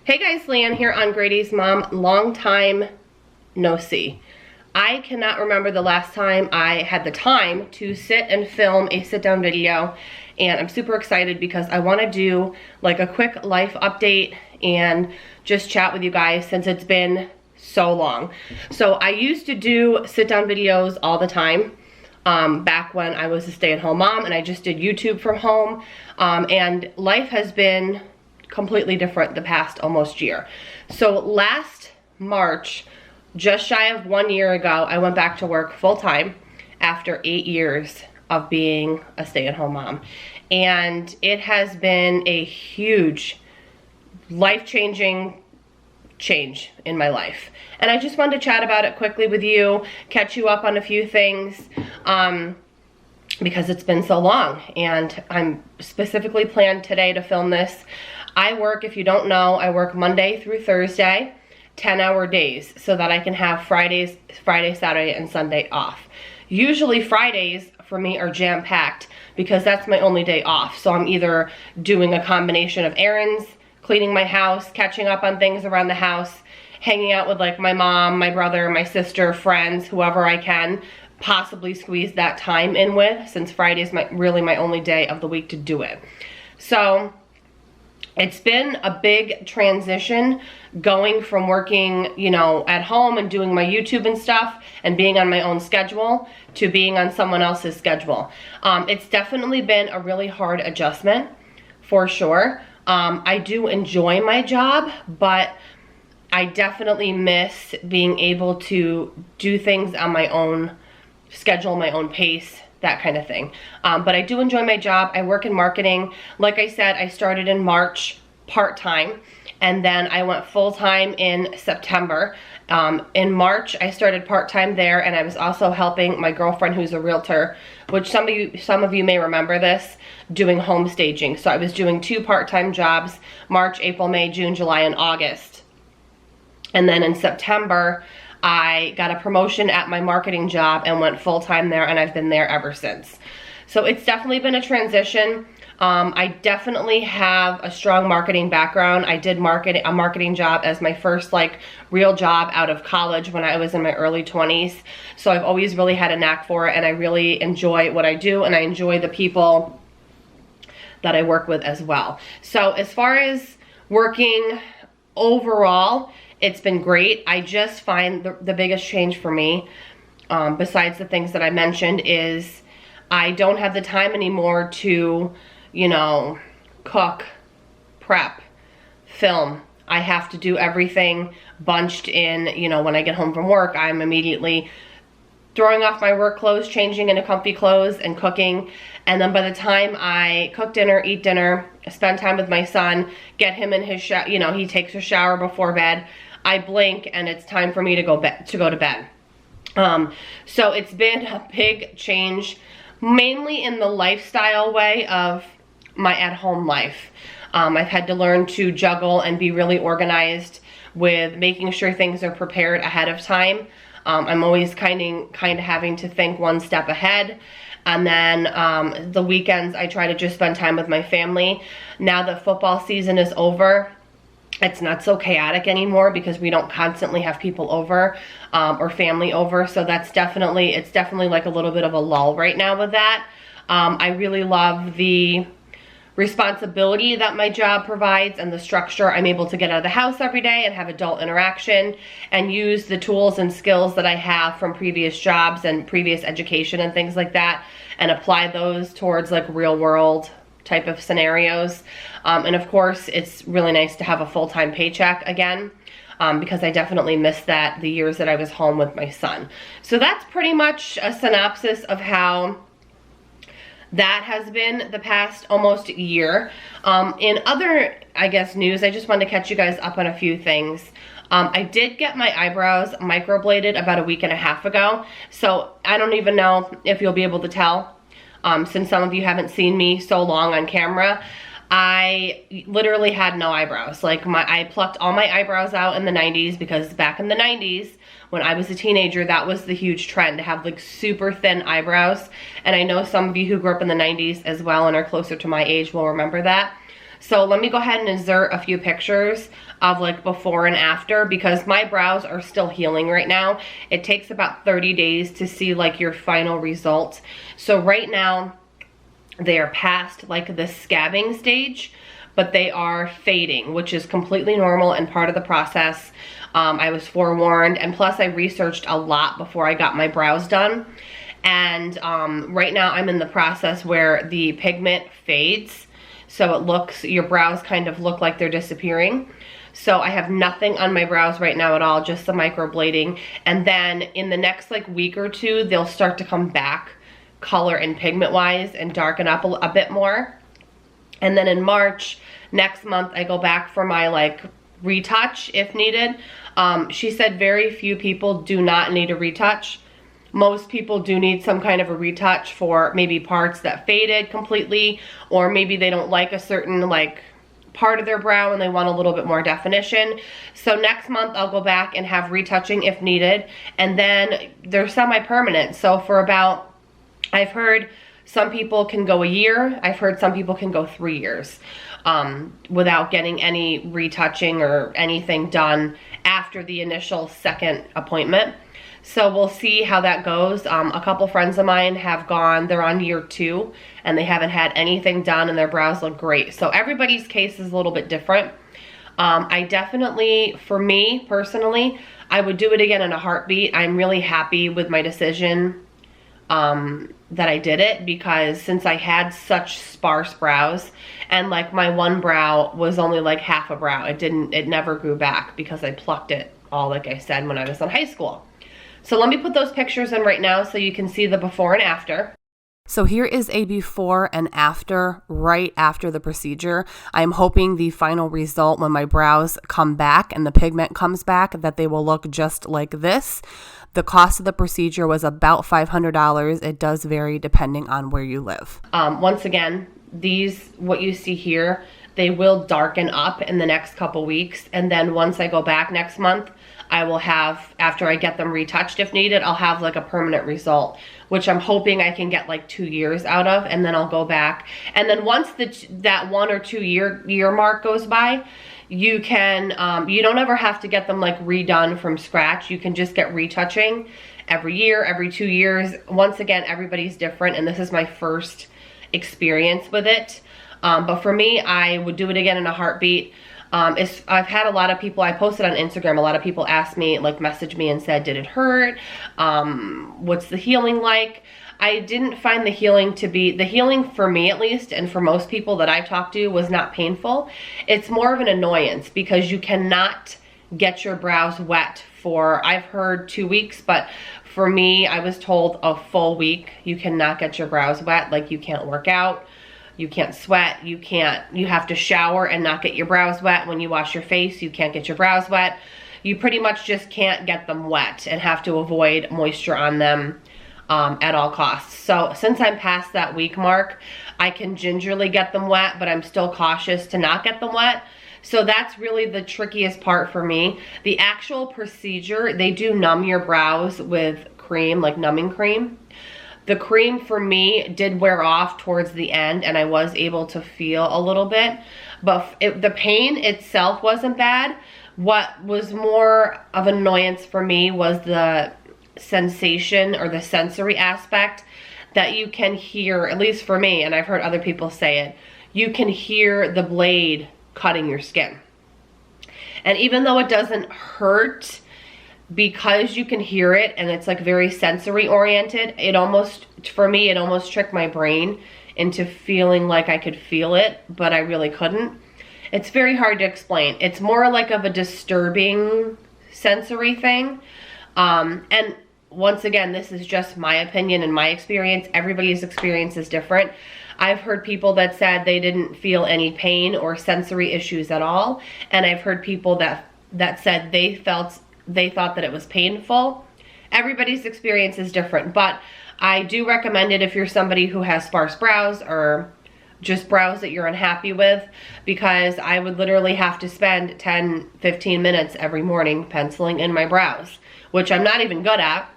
Hey guys, Leanne here on Grady's Mom. Long time no see. I cannot remember the last time I had the time to sit and film a sit-down video, and I'm super excited because I want to do like a quick life update and just chat with you guys since it's been so long. So I used to do sit-down videos all the time back when I was a stay-at-home mom, and I just did YouTube from home, and life has been completely different the past almost year. So last March, just shy of 1 year ago, I went back to work full-time after 8 years of being a stay-at-home mom. And it has been a huge life-changing change in my life. And I just wanted to chat about it quickly with you, catch you up on a few things, because it's been so long. And I'm specifically planned today to film this. I work, if you don't know, I work Monday through Thursday, 10-hour days, so that I can have Friday, Saturday, and Sunday off. Usually Fridays for me are jam-packed because that's my only day off. So I'm either doing a combination of errands, cleaning my house, catching up on things around the house, hanging out with like my mom, my brother, my sister, friends, whoever I can possibly squeeze that time in with, since Friday is really my only day of the week to do it. So it's been a big transition going from working, you know, at home and doing my YouTube and stuff and being on my own schedule to being on someone else's schedule. It's definitely been a really hard adjustment, for sure. I do enjoy my job, but I definitely miss being able to do things on my own schedule, my own pace, that kind of thing. But I do enjoy my job. I work in marketing. Like I said, I started in March part-time, and then I went full-time in September. In March, I started part-time there, and I was also helping my girlfriend, who's a realtor, which some of you may remember this, doing home staging. So I was doing 2 part-time jobs, March, April, May, June, July, and August. And then in September, I got a promotion at my marketing job and went full-time there, and I've been there ever since. So it's definitely been a transition. I definitely have a strong marketing background. I did a marketing job as my first like real job out of college when I was in my early 20s. So I've always really had a knack for it, and I really enjoy what I do, and I enjoy the people that I work with as well. So as far as working overall, it's been great. I just find the biggest change for me, besides the things that I mentioned, is I don't have the time anymore to, you know, cook, prep, film. I have to do everything bunched in, you know, when I get home from work, I'm immediately throwing off my work clothes, changing into comfy clothes, and cooking. And then by the time I cook dinner, eat dinner, spend time with my son, get him in his shower, you know, he takes a shower before bed, I blink and it's time for me to go to bed. So it's been a big change, mainly in the lifestyle way of my at-home life. I've had to learn to juggle and be really organized with making sure things are prepared ahead of time. I'm always kind of having to think one step ahead. And then the weekends, I try to just spend time with my family. Now that football season is over, it's not so chaotic anymore because we don't constantly have people over or family over. So it's definitely like a little bit of a lull right now with that. I really love the responsibility that my job provides and the structure. I'm able to get out of the house every day and have adult interaction and use the tools and skills that I have from previous jobs and previous education and things like that, and apply those towards like real world type of scenarios. And of course, it's really nice to have a full-time paycheck again, because I definitely missed that the years that I was home with my son. So that's pretty much a synopsis of how that has been the past almost year. In other, I guess, news, I just wanted to catch you guys up on a few things. I did get my eyebrows microbladed about a week and a half ago, so I don't even know if you'll be able to tell, since some of you haven't seen me so long on camera. I literally had no eyebrows. Like I plucked all my eyebrows out in the 90s, because back in the 90s, when I was a teenager, that was the huge trend, to have like super thin eyebrows. And I know some of you who grew up in the 90s as well and are closer to my age will remember that. So let me go ahead and insert a few pictures of like before and after, because my brows are still healing right now. It takes about 30 days to see like your final result. So right now they are past like the scabbing stage, but they are fading, which is completely normal and part of the process. I was forewarned, and plus I researched a lot before I got my brows done. And right now I'm in the process where the pigment fades, so it looks, your brows kind of look like they're disappearing. So I have nothing on my brows right now at all, just the microblading. And then in the next like week or two, they'll start to come back color and pigment wise and darken up a bit more. And then in March, next month, I go back for my like retouch if needed. She said very few people do not need a retouch. Most people do need some kind of a retouch for maybe parts that faded completely, or maybe they don't like a certain like part of their brow and they want a little bit more definition. So next month I'll go back and have retouching if needed. And then they're semi-permanent. So for about, I've heard some people can go a year. I've heard some people can go 3 years without getting any retouching or anything done after the initial second appointment. So we'll see how that goes. A couple friends of mine have gone, they're on year 2, and they haven't had anything done and their brows look great. So everybody's case is a little bit different. I definitely, for me personally, I would do it again in a heartbeat. I'm really happy with my decision that I did it, because since I had such sparse brows, and like my one brow was only like half a brow, it never grew back because I plucked it all, like I said, when I was in high school. So let me put those pictures in right now so you can see the before and after. So here is a before and after, right after the procedure. I'm hoping the final result when my brows come back and the pigment comes back, that they will look just like this. The cost of the procedure was about $500. It does vary depending on where you live. Once again, these, what you see here, they will darken up in the next couple weeks. And then once I go back next month, I will have, after I get them retouched if needed, I'll have like a permanent result, which I'm hoping I can get like 2 years out of, and then I'll go back. And then once that 1 or 2 year mark goes by, you can, you don't ever have to get them like redone from scratch. You can just get retouching every year, every 2 years. Once again, everybody's different, and this is my first experience with it. But for me, I would do it again in a heartbeat. I've had a lot of people, I posted on Instagram, a lot of people asked me, like messaged me and said, did it hurt? What's the healing like? I didn't find the healing for me at least, and for most people that I've talked to, was not painful. It's more of an annoyance because you cannot get your brows wet for, I've heard 2 weeks, but for me, I was told a full week. You cannot get your brows wet, like you can't work out. You can't sweat, you have to shower and not get your brows wet. When you wash your face, you can't get your brows wet. You pretty much just can't get them wet and have to avoid moisture on them at all costs. So since I'm past that week mark, I can gingerly get them wet, but I'm still cautious to not get them wet. So that's really the trickiest part for me. The actual procedure, they do numb your brows with cream, like numbing cream. The cream for me did wear off towards the end, and I was able to feel a little bit, but the pain itself wasn't bad. What was more of an annoyance for me was the sensation or the sensory aspect that you can hear, at least for me, and I've heard other people say it, you can hear the blade cutting your skin. And even though it doesn't hurt, because you can hear it and it's like very sensory oriented, it almost, for me, it almost tricked my brain into feeling like I could feel it, but I really couldn't. It's very hard to explain. It's more like of a disturbing sensory thing. And once again, this is just my opinion and my experience. Everybody's experience is different. I've heard people that said they didn't feel any pain or sensory issues at all. And I've heard people that said they thought that it was painful. Everybody's experience is different, but I do recommend it if you're somebody who has sparse brows or just brows that you're unhappy with, because I would literally have to spend 10-15 minutes every morning penciling in my brows, which I'm not even good at.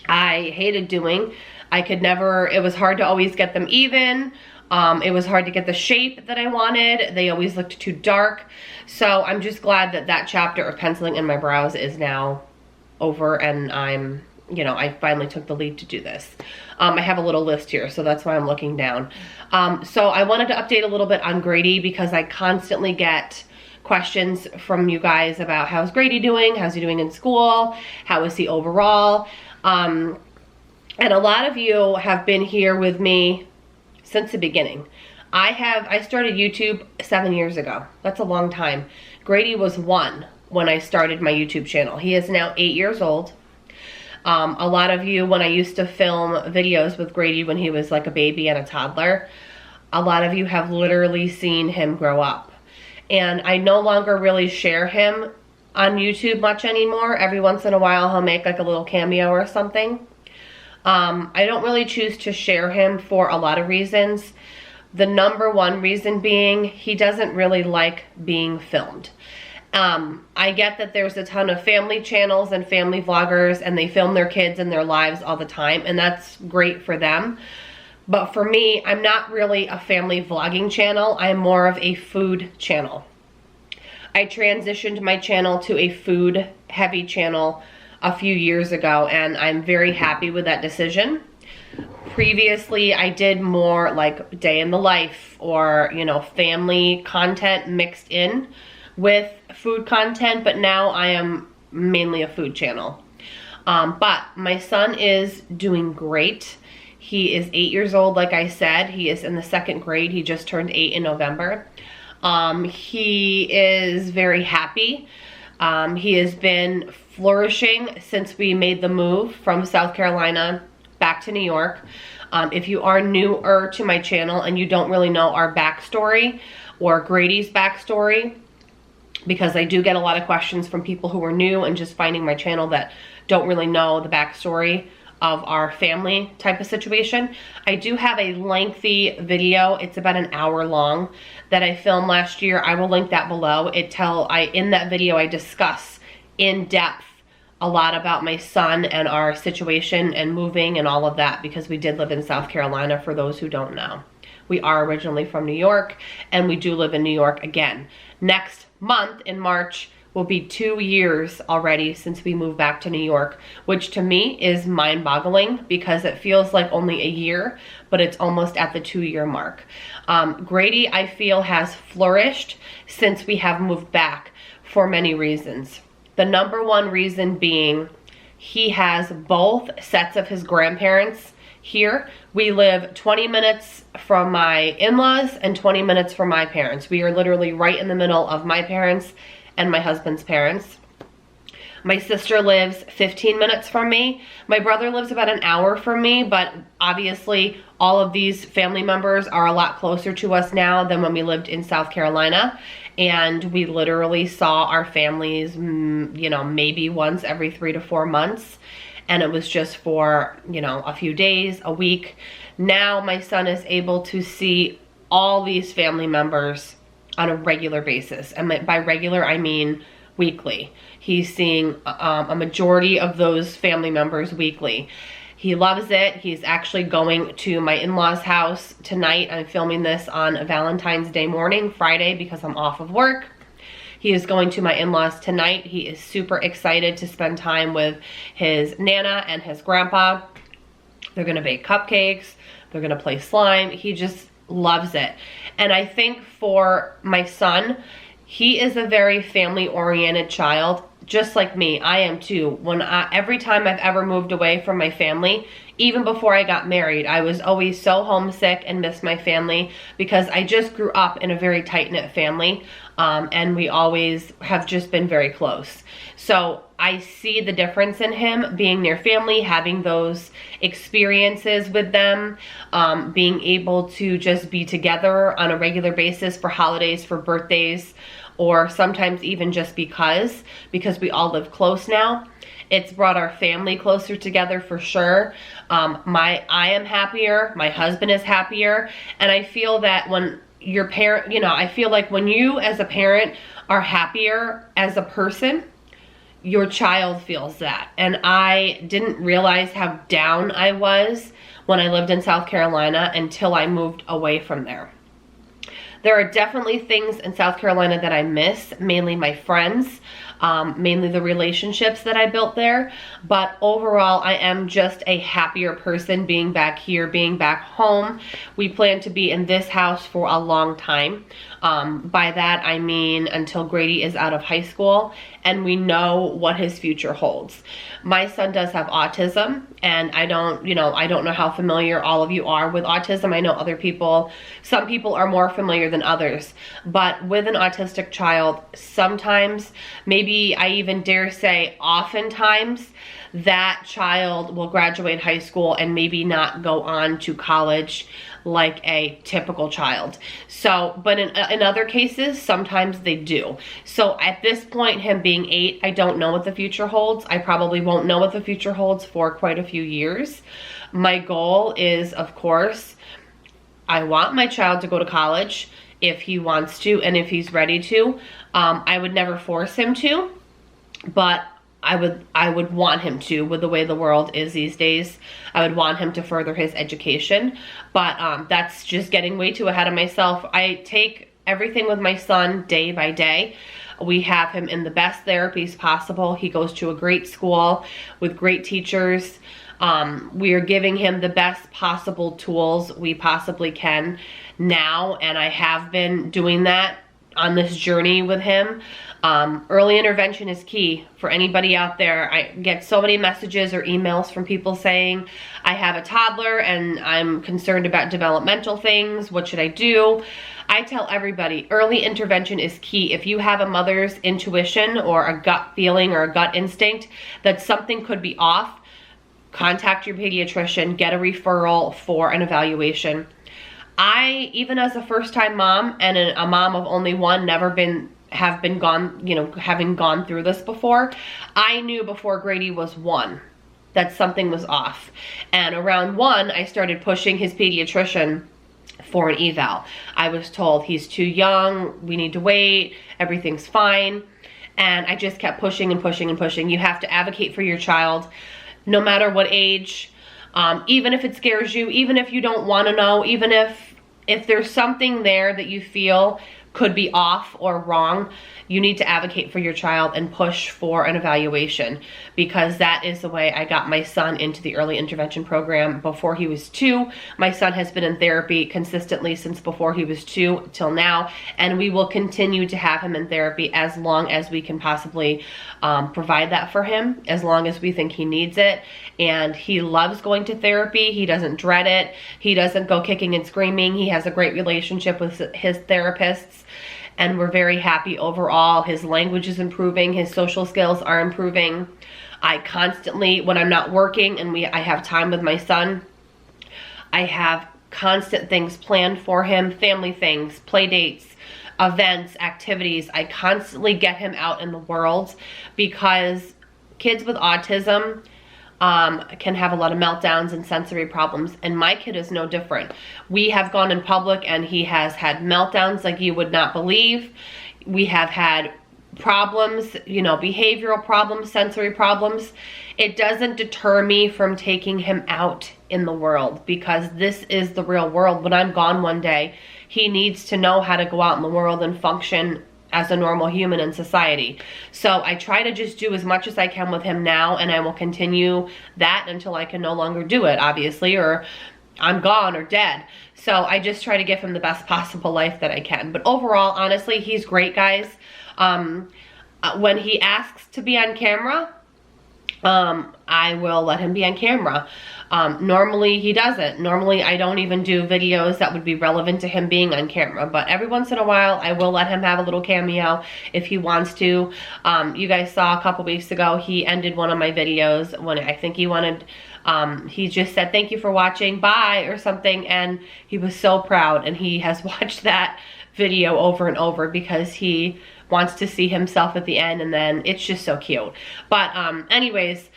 I hated doing. I could never, it was hard to always get them even. It was hard to get the shape that I wanted. They always looked too dark. So I'm just glad that that chapter of penciling in my brows is now over, and I'm, you know, I finally took the lead to do this. I have a little list here, so that's why I'm looking down. So I wanted to update a little bit on Grady because I constantly get questions from you guys about how's Grady doing, how's he doing in school, how is he overall. And a lot of you have been here with me since the beginning. I started YouTube 7 years ago. That's a long time. Grady was 1 when I started my YouTube channel. He is now 8 years old. A lot of you, when I used to film videos with Grady when he was like a baby and a toddler, a lot of you have literally seen him grow up. And I no longer really share him on YouTube much anymore. Every once in a while he'll make like a little cameo or something. I don't really choose to share him for a lot of reasons. The number one reason being he doesn't really like being filmed. I get that there's a ton of family channels and family vloggers and they film their kids and their lives all the time, and that's great for them. But for me, I'm not really a family vlogging channel. I'm more of a food channel. I transitioned my channel to a food heavy channel a few years ago, and I'm very happy with that decision. Previously, I did more like day in the life or, you know, family content mixed in with food content, but now I am mainly a food channel. But my son is doing great. He is 8 years old, like I said. He is in the 2nd grade. He just turned 8 in November. He is very happy. He has been flourishing since we made the move from South Carolina back to New York. If you are newer to my channel and you don't really know our backstory or Grady's backstory, because I do get a lot of questions from people who are new and just finding my channel that don't really know the backstory of our family type of situation. I do have a lengthy video. It's about an hour long that I filmed last year. I will link that below. In that video, I discuss in depth a lot about my son and our situation and moving and all of that, because we did live in South Carolina, for those who don't know. We are originally from New York, and we do live in New York again. Next month in March will be 2 years already since we moved back to New York, which to me is mind-boggling because it feels like only a year, but it's almost at the 2-year mark. Grady, I feel, has flourished since we have moved back for many reasons. The number one reason being he has both sets of his grandparents here. We live 20 minutes from my in-laws and 20 minutes from my parents. We are literally right in the middle of my parents and my husband's parents. My sister lives 15 minutes from me. My brother lives about an hour from me, but obviously all of these family members are a lot closer to us now than when we lived in South Carolina. And we literally saw our families, you know, maybe once every 3 to 4 months. And it was just for, you know, a few days, a week. Now my son is able to see all these family members on a regular basis. And by regular, I mean weekly. He's seeing a majority of those family members weekly. He loves it. He's actually going to my in-laws' house tonight. I'm filming this on a Valentine's Day morning, Friday, because I'm off of work. He is going to my in-laws tonight. He is super excited to spend time with his Nana and his grandpa. They're gonna bake cupcakes. They're gonna play slime. He just loves it. And I think for my son, he is a very family-oriented child, just like me. I am too. Every time I've ever moved away from my family, even before I got married, I was always so homesick and missed my family because I just grew up in a very tight-knit family, and we always have just been very close. So I see the difference in him being near family, having those experiences with them, being able to just be together on a regular basis for holidays, for birthdays, or sometimes even just because we all live close now. It's brought our family closer together for sure. I am happier, my husband is happier, and I feel that when your parent, you know, I feel like when you as a parent are happier as a person, your child feels that. And I didn't realize how down I was when I lived in South Carolina until I moved away from there. There are definitely things in South Carolina that I miss, mainly my friends, mainly the relationships that I built there. But overall, I am just a happier person being back here, being back home. We plan to be in this house for a long time. By that, I mean until Grady is out of high school and we know what his future holds. My son does have autism, and I don't know how familiar all of you are with autism. I know other people, some people are more familiar than others, but with an autistic child, sometimes, maybe I even dare say oftentimes, that child will graduate high school and maybe not go on to college like a typical child. So, but in other cases, sometimes they do. So at this point, him being 8, I don't know what the future holds. I probably won't know what the future holds for quite a few years. My goal is, of course, I want my child to go to college if he wants to and if he's ready to. I would never force him to, but I would want him to, with the way the world is these days. I would want him to further his education, but that's just getting way too ahead of myself. I take everything with my son day by day. We have him in the best therapies possible. He goes to a great school with great teachers. We are giving him the best possible tools we possibly can now, and I have been doing that on this journey with him. Early intervention is key for anybody out there. I get so many messages or emails from people saying, I have a toddler and I'm concerned about developmental things. What should I do? I tell everybody, early intervention is key. If you have a mother's intuition or a gut feeling or a gut instinct that something could be off, contact your pediatrician, get a referral for an evaluation. I, even as a first-time mom and a mom of only one, having gone through this before, I knew before Grady was 1 that something was off. And around 1, I started pushing his pediatrician for an eval. I was told he's too young, we need to wait, everything's fine. And I just kept pushing and pushing and pushing. You have to advocate for your child, no matter what age. Even if it scares you, even if you don't want to know, even if there's something there that you feel could be off or wrong, you need to advocate for your child and push for an evaluation, because that is the way I got my son into the early intervention program before he was 2. My son has been in therapy consistently since before he was 2 till now, and we will continue to have him in therapy as long as we can possibly provide that for him, as long as we think he needs it. And he loves going to therapy. He doesn't dread it. He doesn't go kicking and screaming. He has a great relationship with his therapists, and we're very happy overall. His language is improving. His social skills are improving. I constantly, when I'm not working and I have time with my son, I have constant things planned for him, family things, play dates, events, activities. I constantly get him out in the world, because kids with autism can have a lot of meltdowns and sensory problems, and my kid is no different. We have gone in public and he has had meltdowns like you would not believe. We have had problems, behavioral problems, sensory problems. It doesn't deter me from taking him out in the world, because this is the real world. When I'm gone one day, he needs to know how to go out in the world and function as a normal human in society. So I try to just do as much as I can with him now, and I will continue that until I can no longer do it, obviously, or I'm gone or dead. So I just try to give him the best possible life that I can. But overall, honestly, he's great, guys. When he asks to be on camera, I will let him be on camera. Normally he doesn't. Normally I don't even do videos that would be relevant to him being on camera, but every once in a while I will let him have a little cameo if he wants to. You guys saw a couple weeks ago, he ended one of my videos when I think he wanted, he just said, "Thank you for watching, bye," or something, and he was so proud, and he has watched that video over and over because he wants to see himself at the end, and then it's just so cute. But anyways,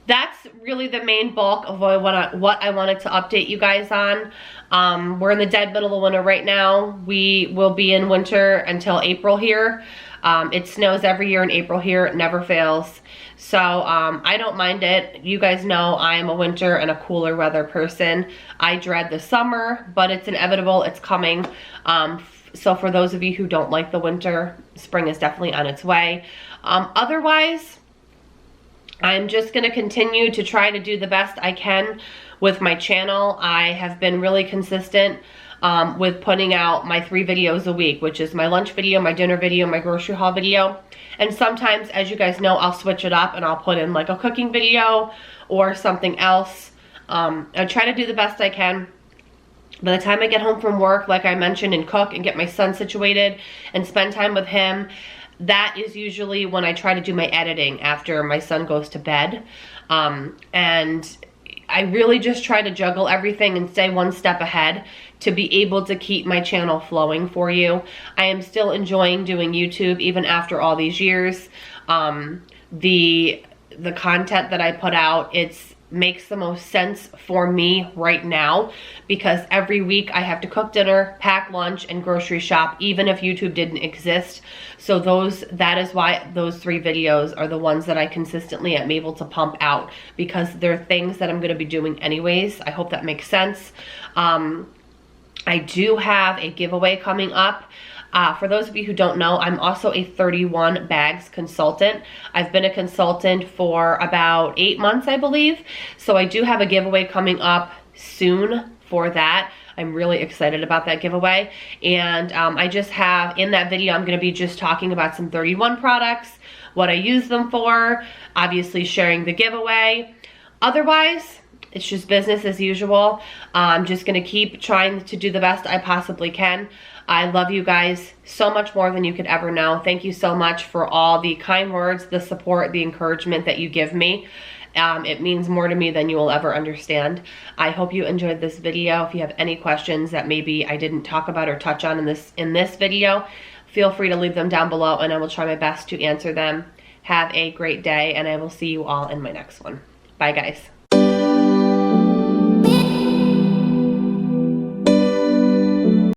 that's really the main bulk of what I wanted to update you guys on. We're in the dead middle of winter right now. We will be in winter until April here. It snows every year in April here. It never fails. So I don't mind it. You guys know I am a winter and a cooler weather person. I dread the summer, but it's inevitable. It's coming. So for those of you who don't like the winter, spring is definitely on its way. Otherwise, I'm just going to continue to try to do the best I can with my channel. I have been really consistent with putting out my 3 videos a week, which is my lunch video, my dinner video, my grocery haul video. And sometimes, as you guys know, I'll switch it up and I'll put in like a cooking video or something else. I try to do the best I can. By the time I get home from work, like I mentioned, and cook and get my son situated and spend time with him, that is usually when I try to do my editing after my son goes to bed. And I really just try to juggle everything and stay one step ahead to be able to keep my channel flowing for you. I am still enjoying doing YouTube even after all these years. The content that I put out, it's makes the most sense for me right now, because every week I have to cook dinner, pack lunch, and grocery shop, even if YouTube didn't exist. So that is why those 3 videos are the ones that I consistently am able to pump out, because they're things that I'm going to be doing anyways. I hope that makes sense. I do have a giveaway coming up. For those of you who don't know, I'm also a 31 bags consultant. I've been a consultant for about 8 months, I believe. So I do have a giveaway coming up soon for that. I'm really excited about that giveaway. And I just have, in that video, I'm going to be just talking about some 31 products, what I use them for, obviously sharing the giveaway. Otherwise, it's just business as usual. I'm just going to keep trying to do the best I possibly can. I love you guys so much more than you could ever know. Thank you so much for all the kind words, the support, the encouragement that you give me. It means more to me than you will ever understand. I hope you enjoyed this video. If you have any questions that maybe I didn't talk about or touch on in this video, feel free to leave them down below and I will try my best to answer them. Have a great day, and I will see you all in my next one. Bye, guys.